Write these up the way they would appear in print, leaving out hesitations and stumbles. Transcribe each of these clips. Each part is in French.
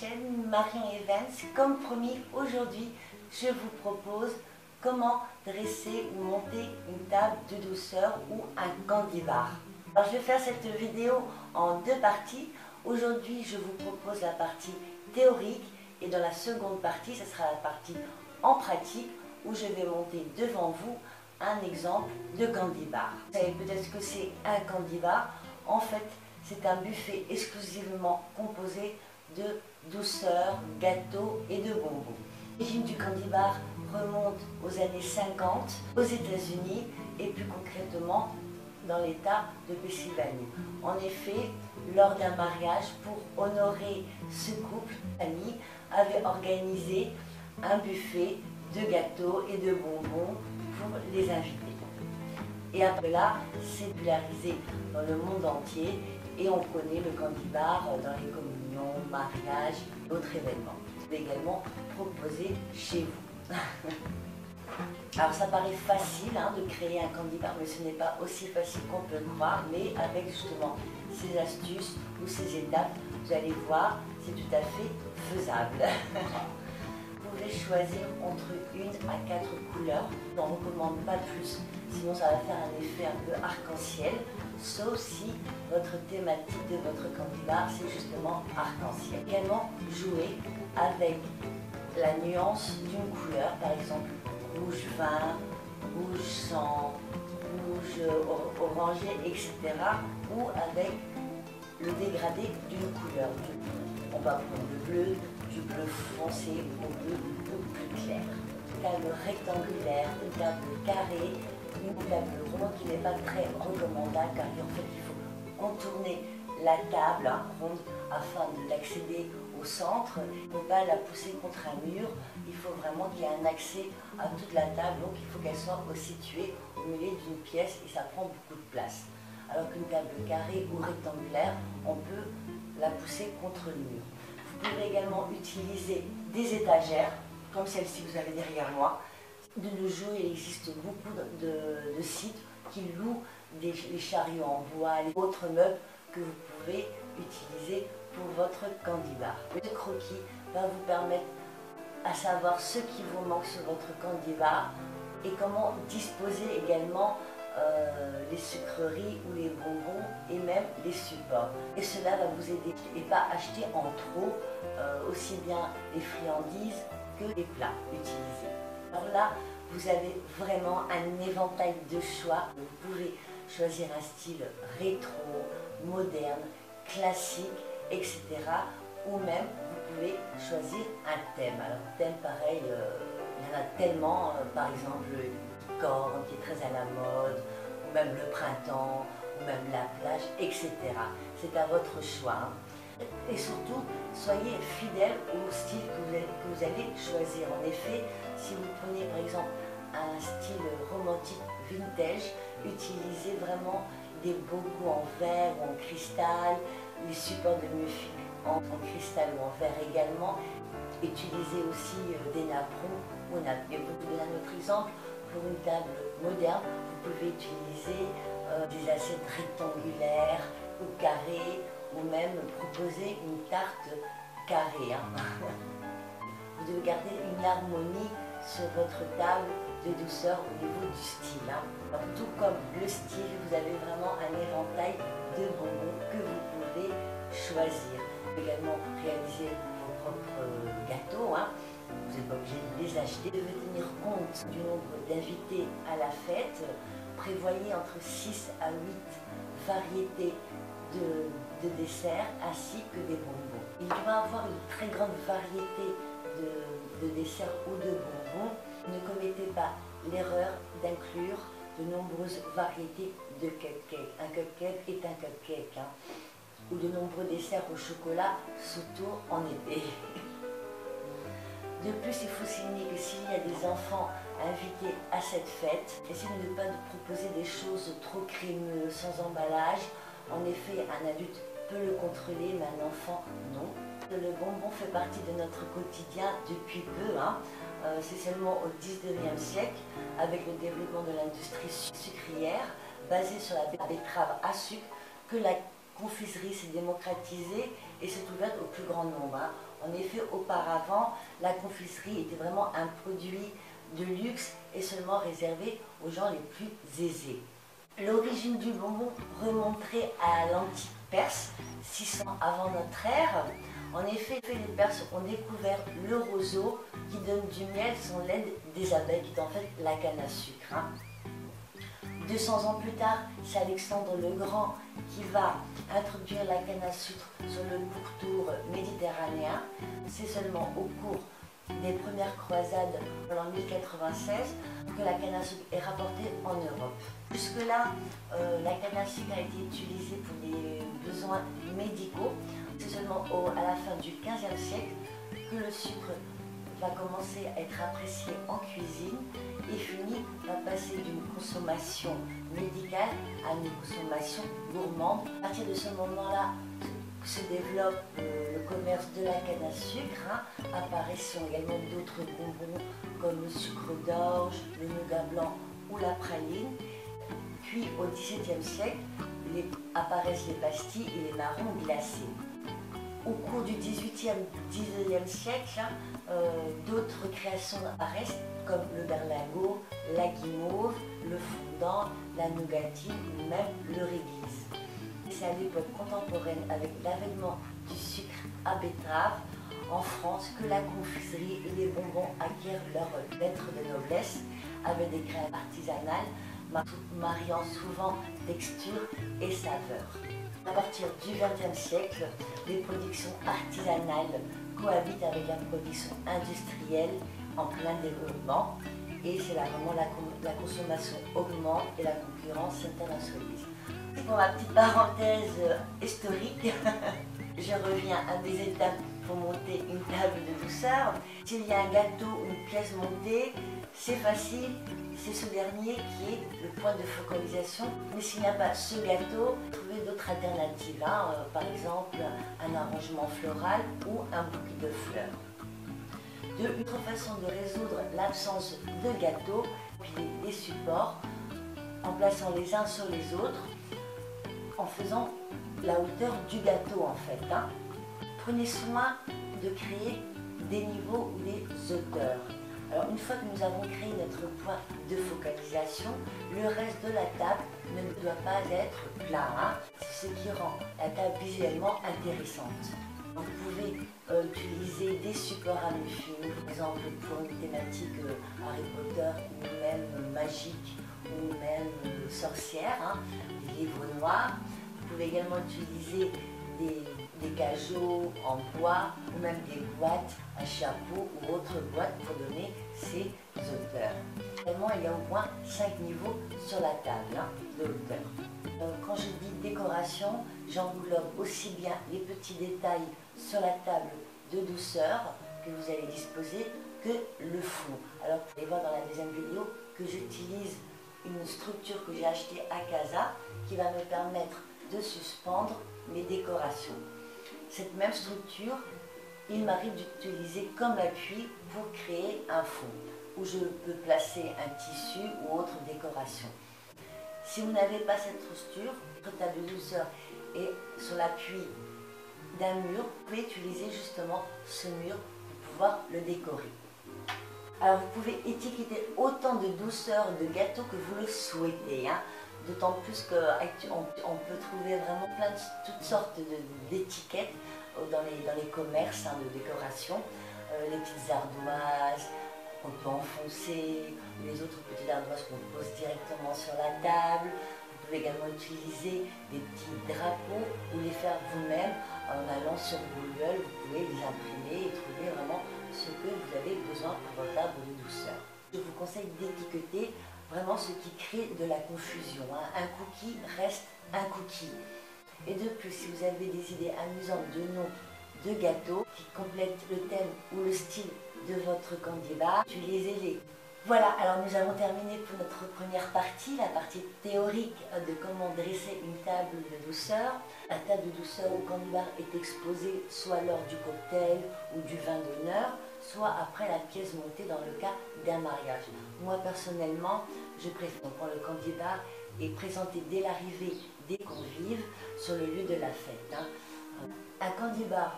chaîne Marion Evans. Comme promis, aujourd'hui, je vous propose comment dresser ou monter une table de douceur ou un candy bar. Alors, je vais faire cette vidéo en deux parties. Aujourd'hui, je vous propose la partie théorique et dans la seconde partie, ce sera la partie en pratique où je vais monter devant vous un exemple de candy bar. Vous savez peut-être ce que c'est un candy bar. En fait, c'est un buffet exclusivement composé de douceur, gâteaux et de bonbons. L'origine du candy bar remonte aux années 50 aux États-Unis et plus concrètement dans l'État de Pennsylvanie. En effet, lors d'un mariage, pour honorer ce couple, l'ami avait organisé un buffet de gâteaux et de bonbons pour les invités. Et après là, c'est popularisé dans le monde entier et on connaît le candy bar dans les communions, mariages, d'autres événements. C'est également proposé chez vous. Alors ça paraît facile de créer un candy bar, mais ce n'est pas aussi facile qu'on peut le croire, mais avec justement ces astuces ou ces étapes, vous allez voir, c'est tout à fait faisable. Vous pouvez choisir entre 1 à 4 couleurs, on n'en recommande pas plus, sinon ça va faire un effet un peu arc-en-ciel, sauf si votre thématique de votre candy bar c'est justement arc-en-ciel. Également jouer avec la nuance d'une couleur, par exemple rouge vin, rouge sang, rouge orangé, etc. ou avec le dégradé d'une couleur. On va prendre le bleu, du bleu foncé au bleu plus clair. Une table rectangulaire, une table carrée, une table ronde qui n'est pas très recommandable car en fait il faut contourner la table ronde afin d'accéder au centre. On ne peut pas la pousser contre un mur, il faut vraiment qu'il y ait un accès à toute la table, donc il faut qu'elle soit située au milieu d'une pièce et ça prend beaucoup de place. Alors qu'une table carrée ou rectangulaire, on peut la pousser contre le mur. Vous pouvez également utiliser des étagères, comme celle-ci que vous avez derrière moi. De nos jours, il existe beaucoup de sites qui louent les chariots en bois, les autres meubles que vous pouvez utiliser pour votre candy bar. Le croquis va vous permettre à savoir ce qui vous manque sur votre candy bar et comment disposer également les sucreries ou les bonbons et même les supports. Et cela va vous aider et pas acheter en trop aussi bien les friandises que les plats utilisés. Alors là, vous avez vraiment un éventail de choix. Vous pouvez choisir un style rétro, moderne, classique, etc. Ou même vous pouvez choisir un thème. Alors thème pareil, il y en a tellement, par exemple le licorne qui est très à la mode, ou même le printemps, ou même la plage, etc. C'est à votre choix. Et surtout, soyez fidèle au style que vous allez choisir. En effet, si vous prenez par exemple un style romantique vintage, utilisez vraiment des bocaux en verre ou en cristal, les supports de muffins en cristal ou en verre également. Utilisez aussi des napperons ou nappes. Et pour vous donner un autre exemple, pour une table moderne, vous pouvez utiliser des assiettes rectangulaires ou carrées, ou même proposer une tarte carrée. Vous devez garder une harmonie sur votre table de douceur au niveau du style. Alors, tout comme le style, vous avez vraiment un éventail de bonbons que vous pouvez choisir. Vous pouvez également réaliser vos propres gâteaux. Vous n'êtes pas obligé de les acheter. Vous devez tenir compte du nombre d'invités à la fête. Prévoyez entre 6 à 8 variétés de desserts ainsi que des bonbons. Il doit avoir une très grande variété de desserts ou de bonbons. Ne commettez pas l'erreur d'inclure de nombreuses variétés de cupcakes. Un cupcake est un cupcake. Ou de nombreux desserts au chocolat, surtout en été. De plus, il faut signaler que s'il y a des enfants invités à cette fête, essayez de ne pas proposer des choses trop crémeuses, sans emballage. En effet, un adulte peut le contrôler, mais un enfant, non. Le bonbon fait partie de notre quotidien depuis peu. C'est seulement au 19e siècle, avec le développement de l'industrie sucrière, basée sur la betterave à sucre, que la confiserie s'est démocratisée et s'est ouverte au plus grand nombre. En effet, auparavant, la confiserie était vraiment un produit de luxe et seulement réservé aux gens les plus aisés. L'origine du bonbon remonterait à l'antique Perse, 600 avant notre ère. En effet, les Perses ont découvert le roseau qui donne du miel, son lait des abeilles, qui est en fait la canne à sucre. 200 ans plus tard, c'est Alexandre le Grand qui va introduire la canne à sucre sur le pourtour méditerranéen. C'est seulement au cours des premières croisades en 1096 que la canne à sucre est rapportée en Europe. Jusque-là, la canne à sucre a été utilisée pour des besoins médicaux. C'est seulement à la fin du XVe siècle que le sucre va commencer à être apprécié en cuisine et finit par passer d'une consommation médicale à une consommation gourmande. À partir de ce moment-là, se développe le commerce de la canne à sucre. Apparaissent également d'autres bonbons comme le sucre d'orge, le nougat blanc ou la praline. Puis au XVIIe siècle, apparaissent les pastilles et les marrons glacés. Au cours du XVIIIe, XIXe siècle, d'autres créations apparaissent comme le berlingot, la guimauve, le fondant, la nougatine ou même le réglisse. C'est à l'époque contemporaine, avec l'avènement du sucre à betterave en France, que la confiserie et les bonbons acquièrent leur lettre de noblesse avec des crèmes artisanales mariant souvent texture et saveur. À partir du XXe siècle, les productions artisanales cohabitent avec la production industrielle en plein développement et c'est là vraiment la consommation augmente et la concurrence s'internationalise. Pour ma petite parenthèse historique, je reviens à des étapes pour monter une table de douceur. S'il y a un gâteau ou une pièce montée, c'est facile, c'est ce dernier qui est le point de focalisation. Mais s'il n'y a pas ce gâteau, trouvez d'autres alternatives, par exemple un arrangement floral ou un bouquet de fleurs. Une autre façon de résoudre l'absence de gâteau, puis des supports, en plaçant les uns sur les autres, en faisant la hauteur du gâteau en fait. Prenez soin de créer des niveaux ou des hauteurs. Alors une fois que nous avons créé notre point de focalisation, le reste de la table ne doit pas être plat. C'est ce qui rend la table visuellement intéressante. Vous pouvez utiliser des supports à muffins, par exemple pour une thématique Harry Potter ou même magique ou même sorcière, des livres noirs. Vous pouvez également utiliser des cajots en bois ou même des boîtes à chapeau ou autres boîtes pour donner ces hauteurs. Vraiment, il y a au moins 5 niveaux sur la table de hauteur. Quand je dis décoration, j'englobe aussi bien les petits détails sur la table de douceur que vous allez disposer que le fond. Alors vous allez voir dans la deuxième vidéo que j'utilise une structure que j'ai achetée à Casa qui va me permettre de suspendre mes décorations. Cette même structure, il m'arrive d'utiliser comme appui pour créer un fond où je peux placer un tissu ou autre décoration. Si vous n'avez pas cette structure, votre table de douceur est sur l'appui d'un mur, vous pouvez utiliser justement ce mur pour pouvoir le décorer. Alors vous pouvez étiqueter autant de douceur de gâteaux que vous le souhaitez. D'autant plus qu'on peut trouver vraiment toutes sortes d'étiquettes dans les commerces de décoration. Les petites ardoises qu'on peut enfoncer, les autres petites ardoises qu'on pose directement sur la table. Vous pouvez également utiliser des petits drapeaux ou les faire vous-même en allant sur Google. Vous pouvez les imprimer et trouver vraiment ce que vous avez besoin pour votre arbre de douceur. Je vous conseille d'étiqueter vraiment ce qui crée de la confusion. Un cookie reste un cookie. Et de plus, si vous avez des idées amusantes de noms de gâteaux qui complètent le thème ou le style de votre candy bar, utilisez-les. Voilà, alors nous avons terminé pour notre première partie, la partie théorique de comment dresser une table de douceur. La table de douceur au candy bar est exposée soit lors du cocktail ou du vin d'honneur, soit après la pièce montée dans le cas d'un mariage. Moi personnellement, je préfère quand le candy bar est présenté dès l'arrivée des convives sur le lieu de la fête. Un candy bar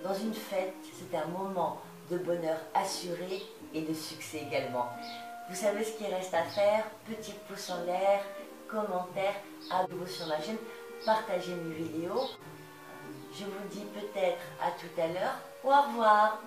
Dans une fête, c'est un moment de bonheur assuré et de succès également. Vous savez ce qu'il reste à faire, petit pouce en l'air, commentaire, abonnez-vous sur ma chaîne, partagez mes vidéos. Je vous dis peut-être à tout à l'heure, au revoir.